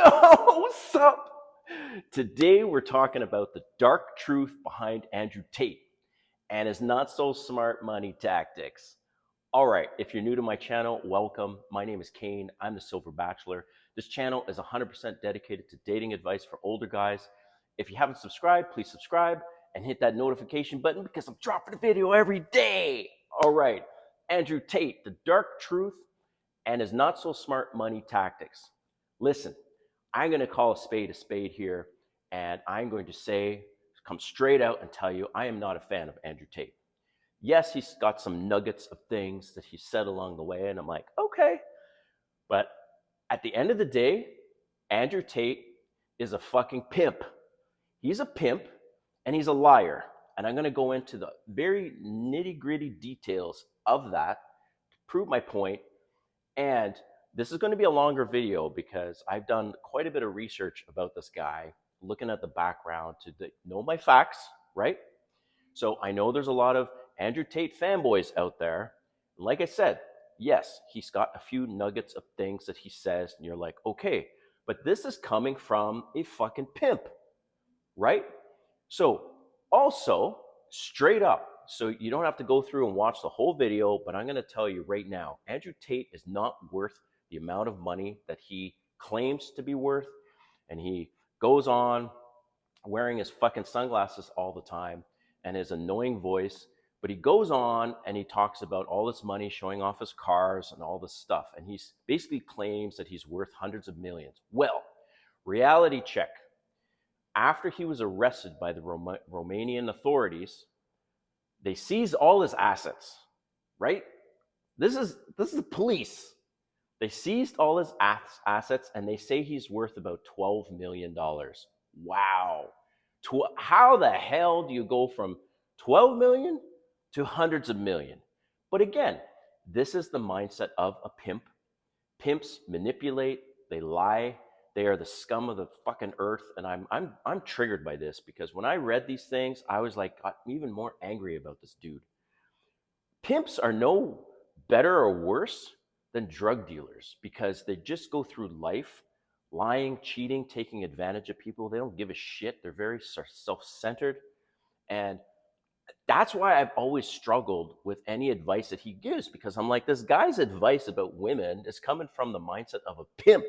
Yo, what's up? Today we're talking about the dark truth behind Andrew Tate and his not so smart money tactics. All right, if you're new to my channel, welcome. My name is Kane. I'm the Silver Bachelor. This channel is 100% dedicated to dating advice for older guys. If you haven't subscribed, please subscribe and hit that notification button because I'm dropping a video every day. All right, Andrew Tate, the dark truth and his not so smart money tactics. Listen, I'm going to call a spade here, and I'm going to say, come straight out and tell you, I am not a fan of Andrew Tate. Yes, he's got some nuggets of things that he said along the way, and I'm like, okay. But at the end of the day, Andrew Tate is a fucking pimp. He's a pimp, and he's a liar. And I'm going to go into the very nitty gritty details of that to prove my point. And this is going to be a longer video because I've done quite a bit of research about this guy, looking at the background to know my facts, right? So I know there's a lot of Andrew Tate fanboys out there. Like I said, yes, he's got a few nuggets of things that he says, and you're like, okay, but this is coming from a fucking pimp, right? So also, straight up, so you don't have to go through and watch the whole video, but I'm going to tell you right now, Andrew Tate is not worth the amount of money that he claims to be worth. And he goes on wearing his fucking sunglasses all the time and his annoying voice. But he goes on and he talks about all this money, showing off his cars and all this stuff. And he basically claims that he's worth hundreds of millions. Well, reality check. After he was arrested by the Romanian authorities, they seized all his assets, right? This is the police. They seized all his assets and they say he's worth about $12 million. Wow. How the hell do you go from 12 million to hundreds of million? But again, this is the mindset of a pimp. Pimps manipulate, they lie, they are the scum of the fucking earth. And I'm triggered by this because when I read these things, I was like, got even more angry about this dude. Pimps are no better or worse than drug dealers because they just go through life lying, cheating, taking advantage of people. They don't give a shit. They're very self-centered. And that's why I've always struggled with any advice that he gives because I'm like, this guy's advice about women is coming from the mindset of a pimp.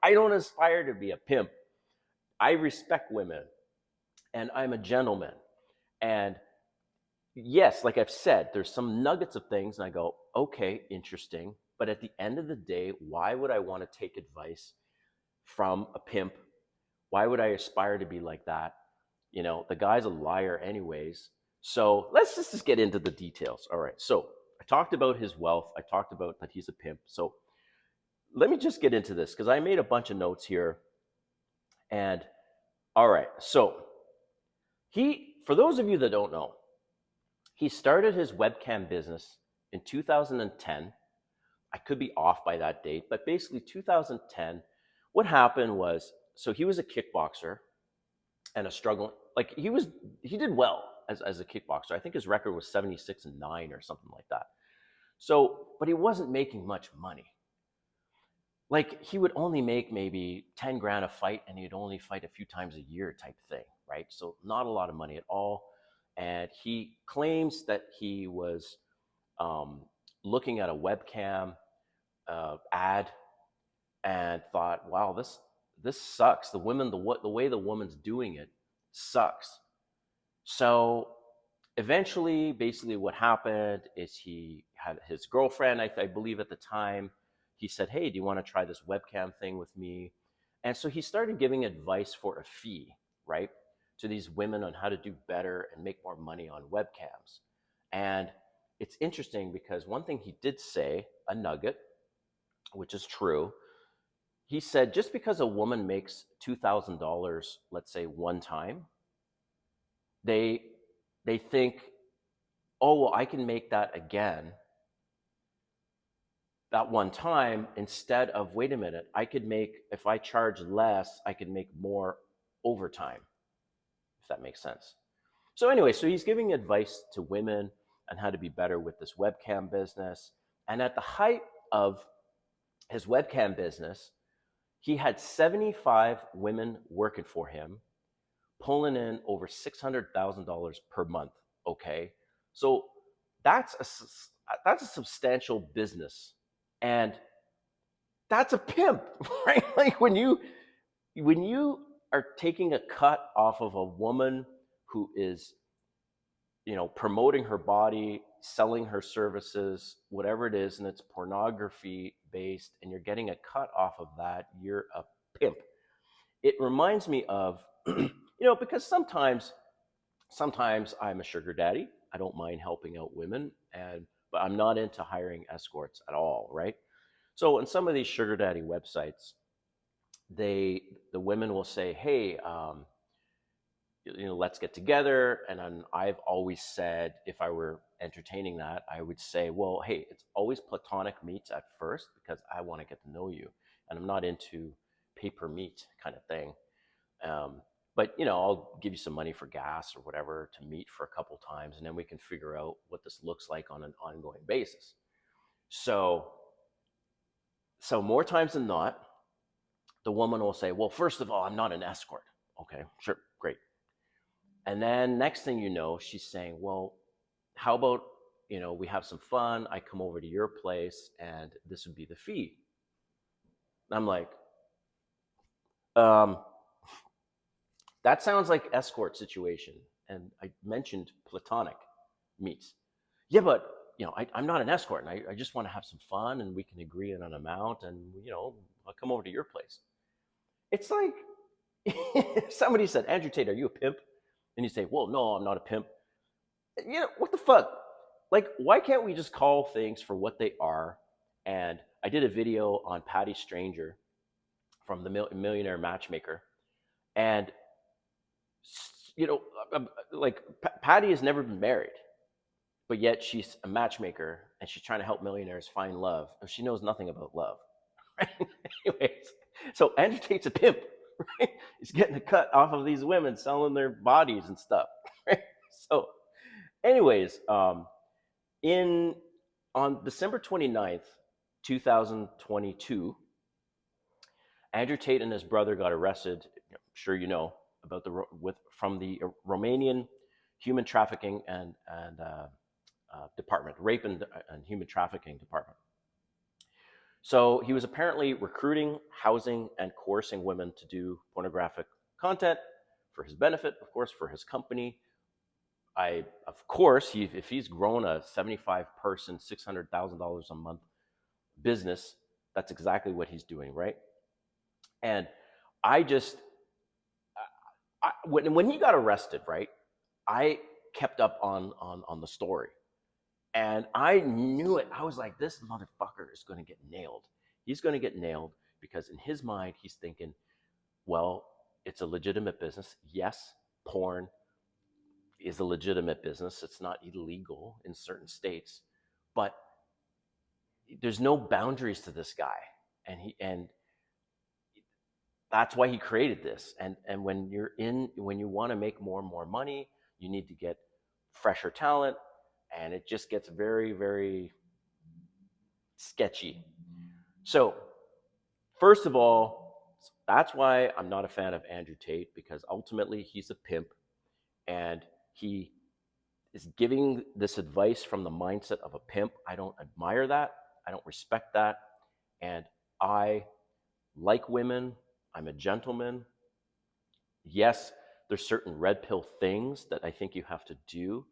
I don't aspire to be a pimp. I respect women and I'm a gentleman. And yes, like I've said, there's some nuggets of things, and I go, okay, interesting. But at the end of the day, why would I want to take advice from a pimp? Why would I aspire to be like that? You know, the guy's a liar, anyways. So let's just get into the details. All right. So I talked about his wealth. I talked about that he's a pimp. So let me just get into this because I made a bunch of notes here. And all right. So for those of you that don't know, he started his webcam business in 2010. I could be off by that date, but basically 2010. What happened was, so he was a kickboxer and a struggling, like he did well as a kickboxer. I think his record was 76-9 or something like that. So, but he wasn't making much money. Like he would only make maybe 10 grand a fight and he'd only fight a few times a year type thing, right? So not a lot of money at all. And he claims that he was looking at a webcam ad and thought, "Wow, this sucks. The way the woman's doing it sucks." So eventually, basically, what happened is he had his girlfriend, I believe, at the time. He said, "Hey, do you want to try this webcam thing with me?" And so he started giving advice for a fee, right, to these women on how to do better and make more money on webcams. And it's interesting because one thing he did say, a nugget, which is true, he said just because a woman makes $2,000, let's say one time, they think, oh, well, I can make that again that one time instead of, wait a minute, I could make, if I charge less, I could make more overtime, if that makes sense. So anyway, so he's giving advice to women on how to be better with this webcam business. And at the height of his webcam business, He had 75 women working for him, pulling in over $600,000 per month. Okay, so that's that's a substantial business, and that's a pimp, right? Like when you are taking a cut off of a woman who is, promoting her body, selling her services, whatever it is, and it's pornography based, and you're getting a cut off of that, you're a pimp. It reminds me of, because sometimes I'm a sugar daddy. I don't mind helping out women, but I'm not into hiring escorts at all, right? So in some of these sugar daddy websites, the women will say, "Hey, let's get together." And then I've always said, if I were entertaining that, I would say, well, hey, it's always platonic meets at first because I want to get to know you, and I'm not into pay per meet kind of thing. But I'll give you some money for gas or whatever to meet for a couple times, and then we can figure out what this looks like on an ongoing basis. So more times than not, the woman will say, well, first of all, I'm not an escort. Okay, sure, great. And then next thing you know, she's saying, well, how about, we have some fun. I come over to your place and this would be the fee. And I'm like, that sounds like escort situation. And I mentioned platonic meets. Yeah, but I'm not an escort, and I just want to have some fun, and we can agree on an amount, and I'll come over to your place. It's like somebody said, Andrew Tate, are you a pimp? And you say, well, no, I'm not a pimp. What the fuck? Like, why can't we just call things for what they are? And I did a video on Patty Stranger from the Millionaire Matchmaker, and like Patty has never been married, but yet she's a matchmaker and she's trying to help millionaires find love. And she knows nothing about love. Right? Anyways, so Andrew Tate's a pimp. Right? He's getting a cut off of these women selling their bodies and stuff. Right? So, anyways, in on December 29th, 2022, Andrew Tate and his brother got arrested. I'm sure you know about from the Romanian Human Trafficking and Department, Rape and Human Trafficking Department. So he was apparently recruiting, housing, and coercing women to do pornographic content for his benefit, of course, for his company. Of course, if he's grown a 75-person, $600,000 a month business, that's exactly what he's doing, right? And I just, when he got arrested, right, I kept up on the story. And I knew it. I was like, this motherfucker is going to get nailed. He's going to get nailed because in his mind, he's thinking, well, it's a legitimate business. Yes, porn is a legitimate business. It's not illegal in certain states, but there's no boundaries to this guy. And that's why he created this. And when you want to make more and more money, you need to get fresher talent, and it just gets very, very sketchy. So, first of all, that's why I'm not a fan of Andrew Tate, because ultimately he's a pimp and he is giving this advice from the mindset of a pimp. I don't admire that. I don't respect that. And I like women. I'm a gentleman. Yes, there's certain red pill things that I think you have to do.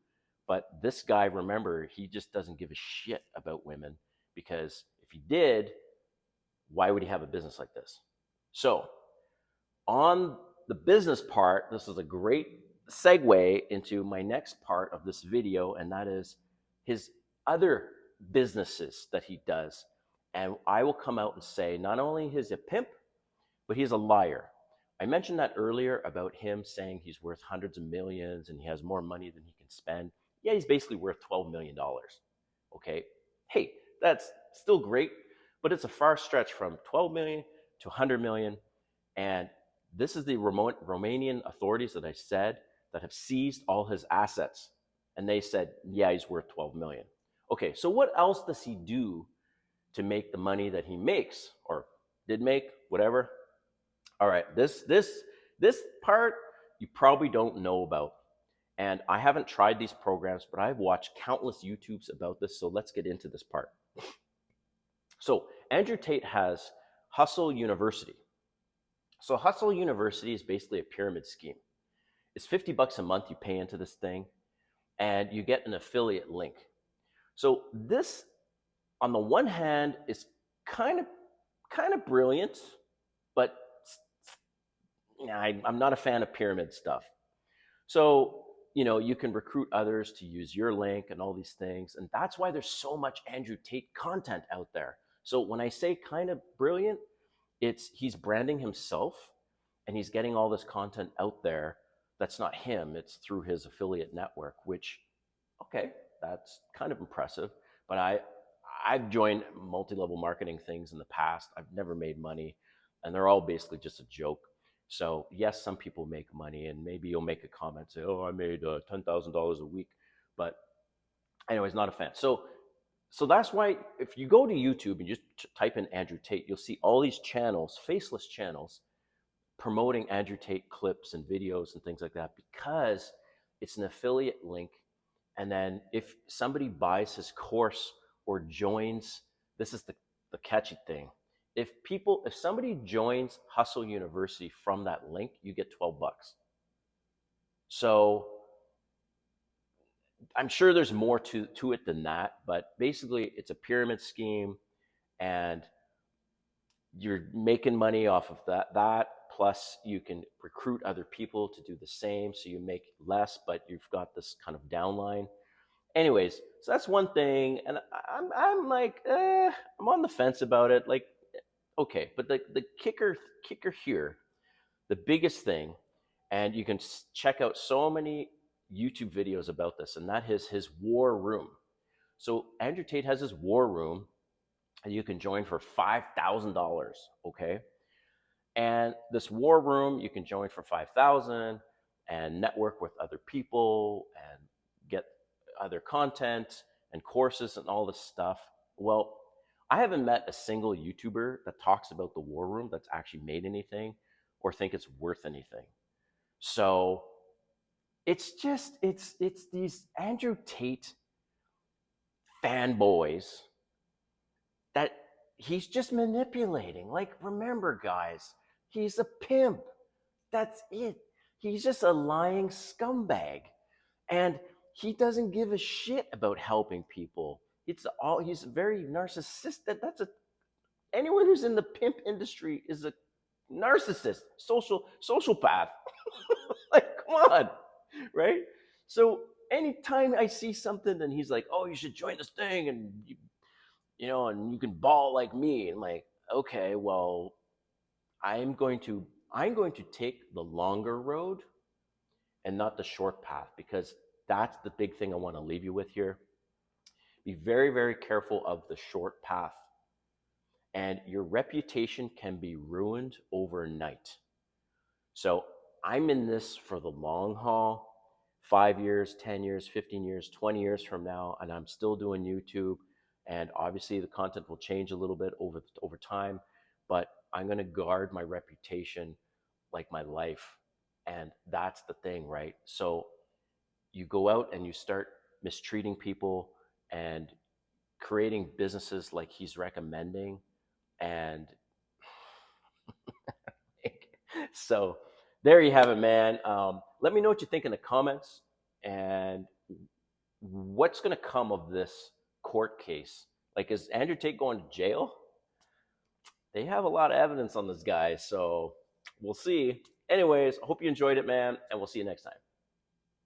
But this guy, remember, he just doesn't give a shit about women, because if he did, why would he have a business like this? So, on the business part, this is a great segue into my next part of this video, and that is his other businesses that he does. And I will come out and say, not only is he a pimp, but he's a liar. I mentioned that earlier about him saying he's worth hundreds of millions and he has more money than he can spend. Yeah, he's basically worth $12 million. Okay. Hey, that's still great, but it's a far stretch from 12 million to 100 million. And this is the Romanian authorities that I said that have seized all his assets. And they said, yeah, he's worth 12 million. Okay, so what else does he do to make the money that he makes, or did make, whatever? All right, this part you probably don't know about. And I haven't tried these programs, but I've watched countless YouTubes about this. So let's get into this part. So Andrew Tate has Hustle University. So Hustle University is basically a pyramid scheme. It's $50 a month you pay into this thing, and you get an affiliate link. So this, on the one hand, is kind of brilliant, but I'm not a fan of pyramid stuff. So, you can recruit others to use your link and all these things. And that's why there's so much Andrew Tate content out there. So when I say kind of brilliant, it's he's branding himself and he's getting all this content out there that's not him. It's through his affiliate network, which, okay, that's kind of impressive. But I've joined multi-level marketing things in the past. I've never made money, and they're all basically just a joke. So yes, some people make money, and maybe you'll make a comment say, "Oh, I made $10,000 a week," but anyways, not a fan. So that's why if you go to YouTube and just type in Andrew Tate, you'll see all these channels, faceless channels, promoting Andrew Tate clips and videos and things like that because it's an affiliate link. And then if somebody buys his course or joins, this is the catchy thing. If somebody joins Hustle University from that link, you get $12. So I'm sure there's more to it than that, but basically it's a pyramid scheme and you're making money off of that plus you can recruit other people to do the same, so you make less but you've got this kind of downline. Anyways, so that's one thing, and I'm like, I'm on the fence about it. Like, okay, but the kicker here, the biggest thing, and you can check out so many YouTube videos about this, and that is his war room. So Andrew Tate has his war room, and you can join for $5,000. Okay, and this war room you can join for 5,000 and network with other people and get other content and courses and all this stuff. Well, I haven't met a single YouTuber that talks about the war room that's actually made anything or think it's worth anything. So it's these Andrew Tate fanboys that he's just manipulating. Like, remember, guys, he's a pimp. That's it. He's just a lying scumbag. And he doesn't give a shit about helping people. He's very narcissistic. Anyone who's in the pimp industry is a narcissist, sociopath. Like, come on, right? So anytime I see something and he's like, "Oh, you should join this thing," and and you can ball like me, and I'm like, okay, well, I'm going to take the longer road and not the short path, because that's the big thing I want to leave you with here. Be very, very careful of the short path, and your reputation can be ruined overnight. So I'm in this for the long haul. 5 years, 10 years, 15 years, 20 years from now, and I'm still doing YouTube. And obviously, the content will change a little bit over time, but I'm going to guard my reputation like my life. And that's the thing, right? So you go out and you start mistreating people and creating businesses like he's recommending. And so there you have it, man. Let me know what you think in the comments and what's going to come of this court case. Like, is Andrew Tate going to jail? They have a lot of evidence on this guy, so we'll see. Anyways, I hope you enjoyed it, man, and we'll see you next time.